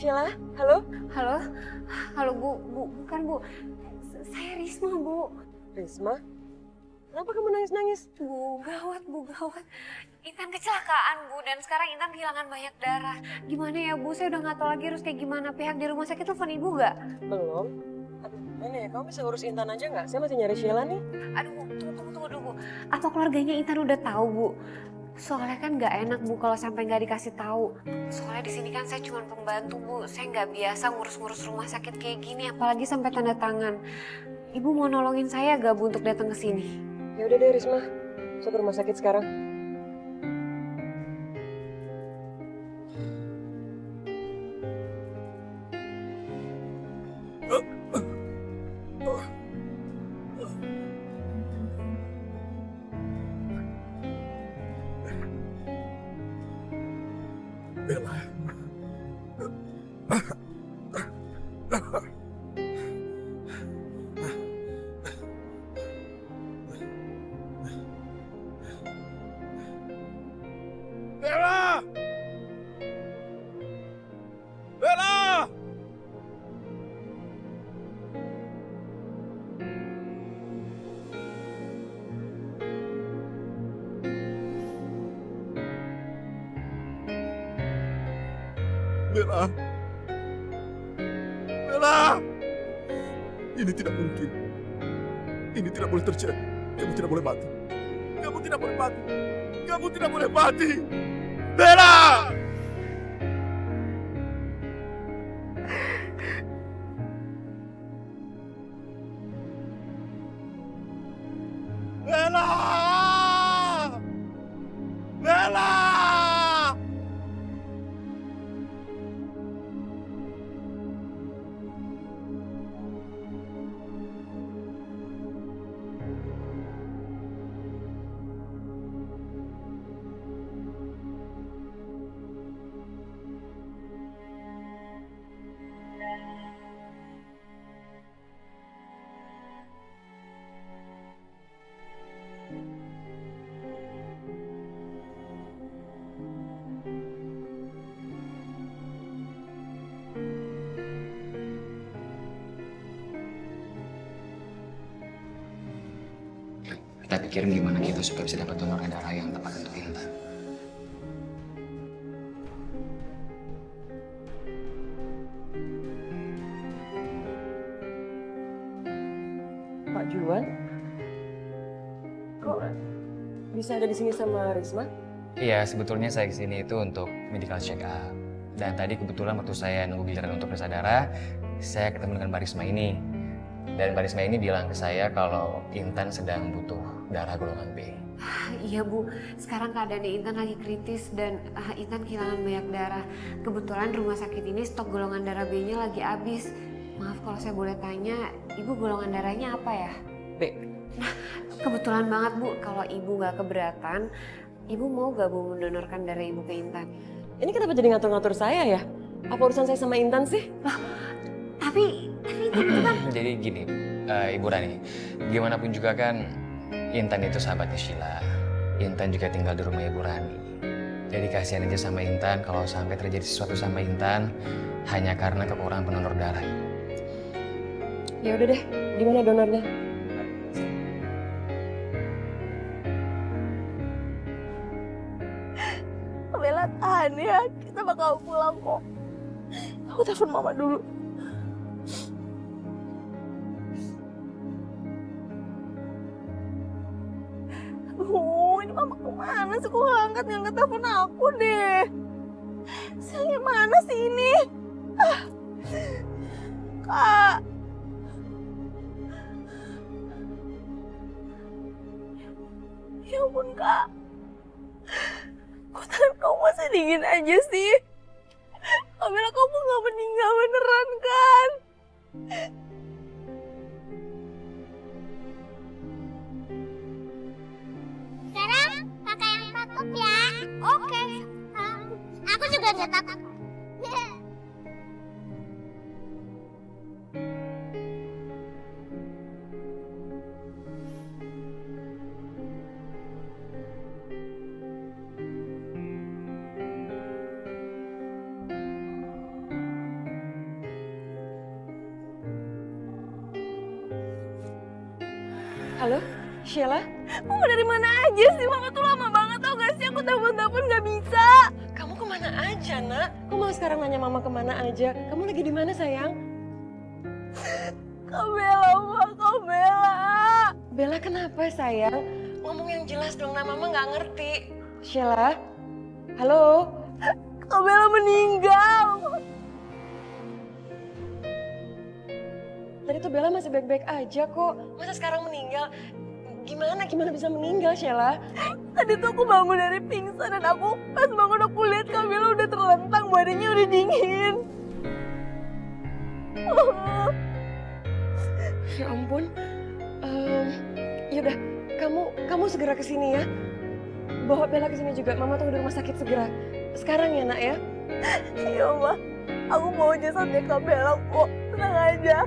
Sheila, halo? Halo? Halo Bu, bukan Bu. Saya Risma Bu. Risma? Kenapa kamu nangis-nangis? Bu, gawat Bu, gawat. Intan kecelakaan Bu, dan sekarang Intan kehilangan banyak darah. Gimana ya Bu, saya udah gak tahu lagi harus kayak gimana. Pihak di rumah sakit telepon Ibu gak? Belum. Aduh, Nenek, kamu bisa urus Intan aja nggak? Saya masih nyari Sheila nih. Aduh Bu, tunggu dulu Bu. Apa keluarganya Intan udah tahu Bu? Soalnya kan nggak enak Bu kalau sampai nggak dikasih tahu. Soalnya di sini kan saya cuma pembantu Bu, saya nggak biasa ngurus-ngurus rumah sakit kayak gini, apalagi sampai tanda tangan. Ibu mau nolongin saya gak Bu untuk datang ke sini? Ya udah deh Risma, saya ke rumah sakit sekarang. Bella. Bella! Bella! Bella! Bella! Ini tidak mungkin. Ini tidak boleh terjadi. Kamu tidak boleh mati. Kamu tidak boleh mati. Kamu tidak boleh mati. Bella! Bella! Bella! Kita pikirin gimana kita supaya bisa dapat donor darah yang tepat untuk Intan. Pak Juan? Kok bisa ada di sini sama Risma? Iya, sebetulnya saya kesini itu untuk medical check up. Dan tadi kebetulan waktu saya nunggu giliran untuk periksa darah, saya ketemu dengan Mbak Risma ini. Dan Mbak Risma ini bilang ke saya kalau Intan sedang butuh darah golongan B. Iya Bu, sekarang keadaannya Intan lagi kritis dan Intan kehilangan banyak darah. Kebetulan rumah sakit ini stok golongan darah B-nya lagi habis. Maaf kalau saya boleh tanya, Ibu golongan darahnya apa ya? B. Nah, kebetulan banget Bu, kalau Ibu nggak keberatan, Ibu mau gabung mendonorkan darah Ibu ke Intan? Ini kenapa jadi ngatur-ngatur saya ya? Apa urusan saya sama Intan sih? Tapi itu kan... Jadi gini, Ibu Rani, gimana pun juga kan Intan itu sahabatnya Sheila. Intan juga tinggal di rumah Ibu Rani. Jadi kasihan aja sama Intan kalau sampai terjadi sesuatu sama Intan hanya karena kekurangan pendonor darah. Ya udah deh, di mana donornya? Bella tahan ya, kita bakal pulang kok. Aku telepon mama dulu. Ini mama kemana sih? Kok ngangkat telepon aku deh. Sayangnya mana sih ini? Kak. Ya ampun Kak. Kok tangan kamu masih dingin aja sih? Kamila, kamu gak meninggal beneran kan? Sekarang kakak yang takut ya. Oke. Aku juga gak takut. Halo, Sheila? Mama dari mana aja sih? Mama tuh lama banget tau gak sih? Aku telepon-telepon gak bisa. Kamu kemana aja, nak? Kok malah sekarang nanya mama kemana aja? Kamu lagi di mana, sayang? Kak Bella, Ma, Kak Bella. Bella kenapa, sayang? Ngomong yang jelas dong, nah mama nggak ngerti. Sheila? Halo? Kak Bella meninggal. Tadi tuh Bella masih baik-baik aja kok. Masa sekarang meninggal? Gimana bisa meninggal, Sheila? Tadi tuh aku bangun dari pingsan dan aku pas bangun aku lihat Kak Bella udah terlentang, badannya udah dingin. Ya ampun. Yaudah, kamu segera ke sini ya. Bawa Bella ke sini juga. Mama tunggu di rumah sakit segera. Sekarang ya, nak ya. Iya, Ma. Aku mau jasadnya Kak Bella kok. Tenang aja.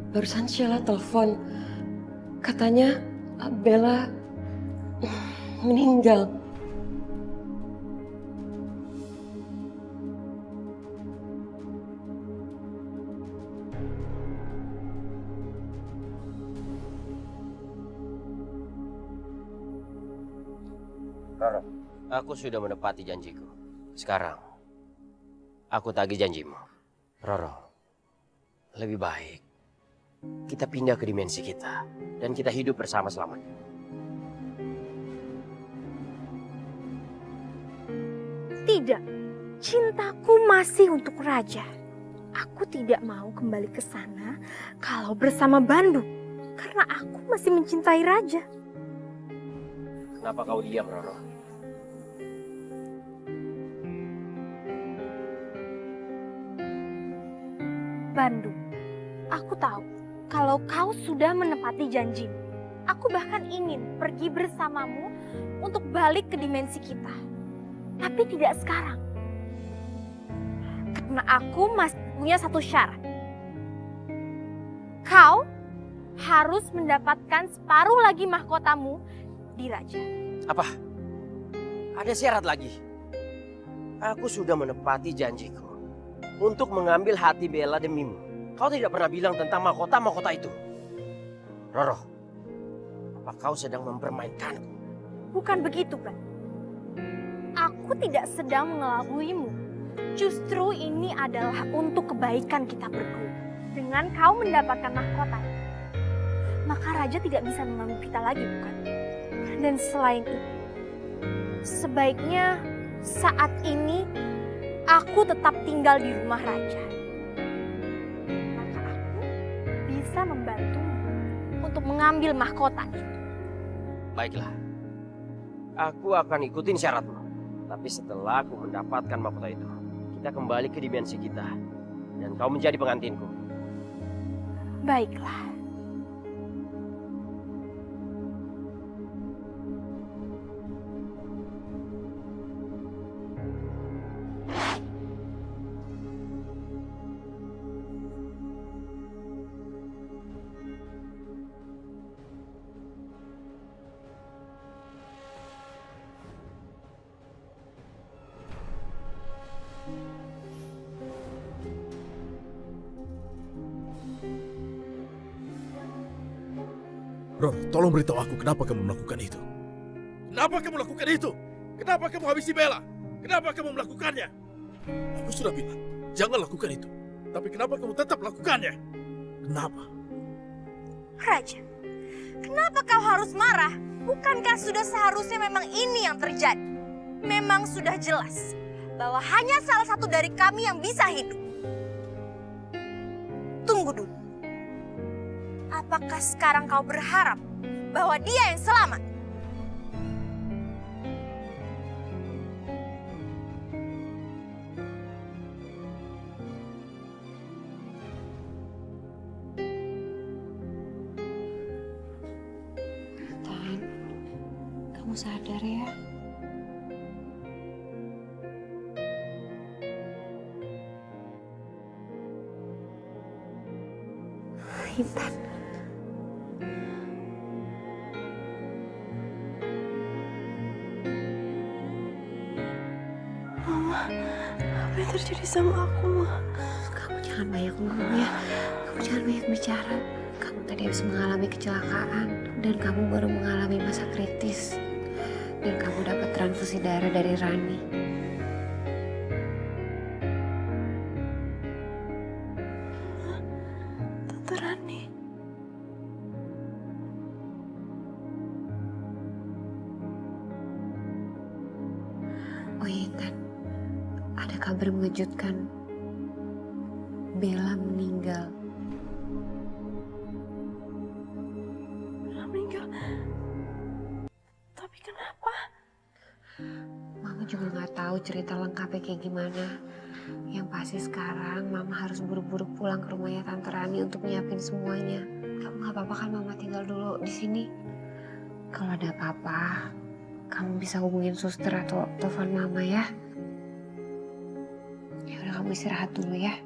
Barusan Sheila telepon. Katanya Bella meninggal. Roro, aku sudah menepati janjiku. Sekarang, aku tagih janjimu. Roro, lebih baik kita pindah ke dimensi kita dan kita hidup bersama selamanya. Tidak, cintaku masih untuk Raja. Aku tidak mau kembali ke sana kalau bersama Bandung. Karena aku masih mencintai Raja. Kenapa kau diam, Roro? Bandung, aku tahu kalau kau sudah menepati janjimu. Aku bahkan ingin pergi bersamamu untuk balik ke dimensi kita. Tapi tidak sekarang. Karena aku masih punya satu syarat. Kau harus mendapatkan separuh lagi mahkotamu di Raja. Apa? Ada syarat lagi? Aku sudah menepati janjiku untuk mengambil hati Bella demimu. Kau tidak pernah bilang tentang mahkota-mahkota itu. Roro, apa kau sedang mempermainkanku? Bukan begitu, Bang. Aku tidak sedang mengelabuimu. Justru ini adalah untuk kebaikan kita berdua. Dengan kau mendapatkan mahkota, maka Raja tidak bisa mengganggu kita lagi, bukan? Dan selain itu, sebaiknya saat ini aku tetap tinggal di rumah Raja. Maka aku bisa membantumu untuk mengambil mahkota itu. Baiklah, aku akan ikutin syaratmu. Tapi setelah aku mendapatkan mahkota itu, kita kembali ke dimensi kita. Dan kau menjadi pengantinku. Baiklah. Roro, tolong beritahu aku kenapa kamu melakukan itu. Kenapa kamu lakukan itu? Kenapa kamu habisi Bella? Kenapa kamu melakukannya? Aku sudah bilang, jangan lakukan itu. Tapi kenapa kamu tetap lakukannya? Kenapa? Raja, kenapa kau harus marah? Bukankah sudah seharusnya memang ini yang terjadi? Memang sudah jelas bahwa hanya salah satu dari kami yang bisa hidup. Tunggu dulu. Apakah sekarang kau berharap bahwa dia yang selamat? Tan, kamu sadar ya? Intan. Mama, yang terjadi sama aku, Ma? Kamu jangan banyak ngomong ya. Kamu jangan banyak bicara. Kamu tadi habis mengalami kecelakaan dan kamu baru mengalami masa kritis. Dan kamu dapat transfusi darah dari Rani. Tante Rani. Oh iya Intan, ada kabar mengejutkan. Bella meninggal. Bella meninggal. Tapi kenapa? Mama juga nggak tahu cerita lengkapnya kayak gimana. Yang pasti sekarang Mama harus buru-buru pulang ke rumahnya Tante Rani untuk nyiapin semuanya. Kamu nggak apa-apa kan Mama tinggal dulu di sini? Kalau ada apa-apa, kamu bisa hubungin suster atau telepon Mama ya. Ya udah kamu istirahat dulu ya.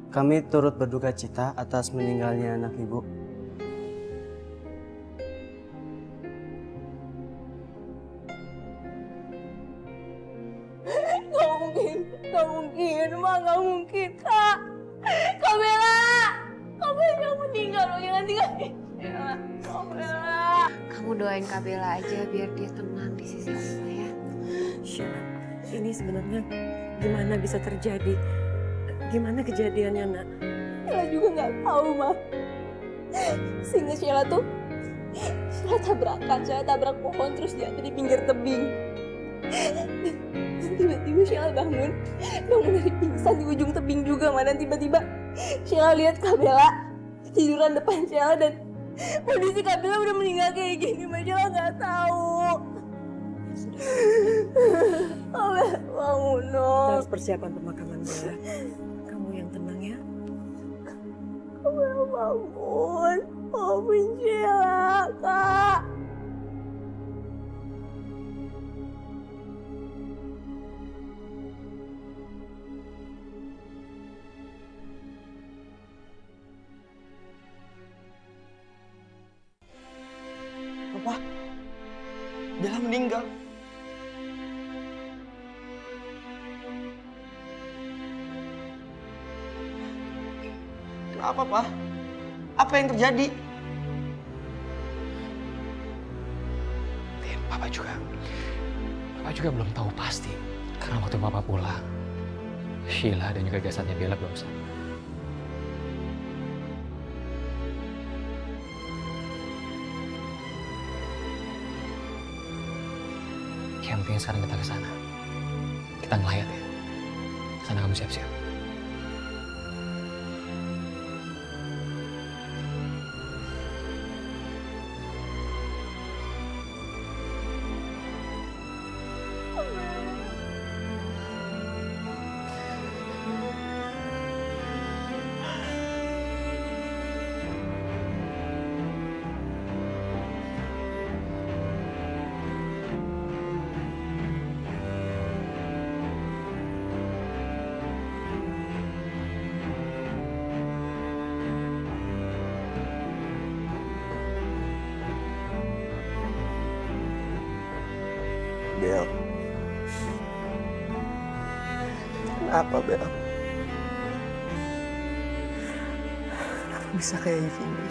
Kami turut berduka cita atas meninggalnya anak ibu. Gak mungkin, Ma, gak mungkin, Kak. Kak Bella, Kak Bella meninggal loh, jangan tinggalin Bella. Kak Bella. Kamu doain Kak Bella aja biar dia tenang di sisi Allah ya. Sheila, ini sebenarnya gimana bisa terjadi? Gimana kejadiannya, Nak? Sheila juga gak tahu, Ma. Seingat Sheila tuh, Sheila tabrak pohon terus jatuh di pinggir tebing. Tiba-tiba Sheila bangun dari pingsan di ujung tebing juga, Ma. Dan tiba-tiba Sheila lihat Kak Bella tiduran depan Sheila dan kondisi Kak Bella udah meninggal kayak gini, Ma. Sheila gak tahu. Kak Bella bangun, Kita dong. harus persiapan pemakaman Bella. Kamu yang tenang ya. Kak Bella bangun. Maafin Sheila, Kak. Apa? Bella meninggal. Kenapa, Pak? Apa yang terjadi? Dan Papa juga belum tahu pasti. Karena waktu Papa pulang, Sheila dan juga jasadnya Bella belum sampai. Yang penting sekarang kita ke sana. Kita ngelayat ya. Sana kamu siap-siap. Bel. Kenapa, Bel? Kenapa bisa kayak gini?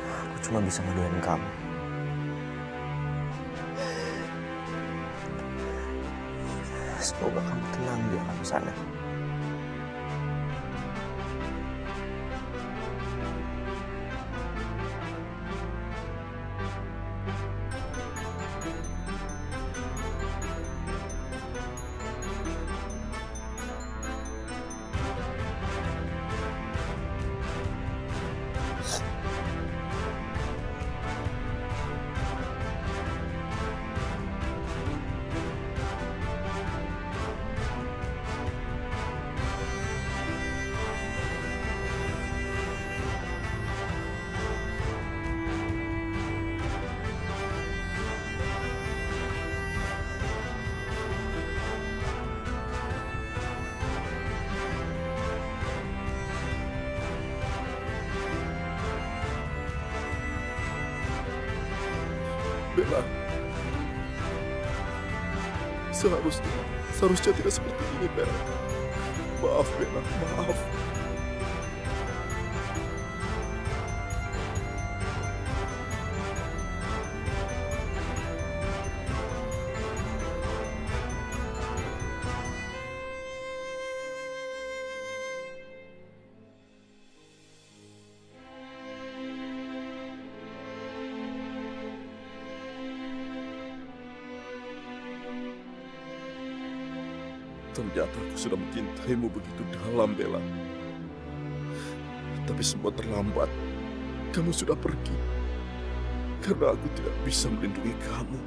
Aku cuma bisa ngedoain kamu. Semoga kamu tenang di alam sana. Bella. Seharusnya tidak seperti ini, Bella. Maaf, Bella, maaf. Ternyata aku sudah mencintaimu begitu dalam, Bella. Tapi semua terlambat. Kamu sudah pergi. Karena aku tidak bisa melindungi kamu.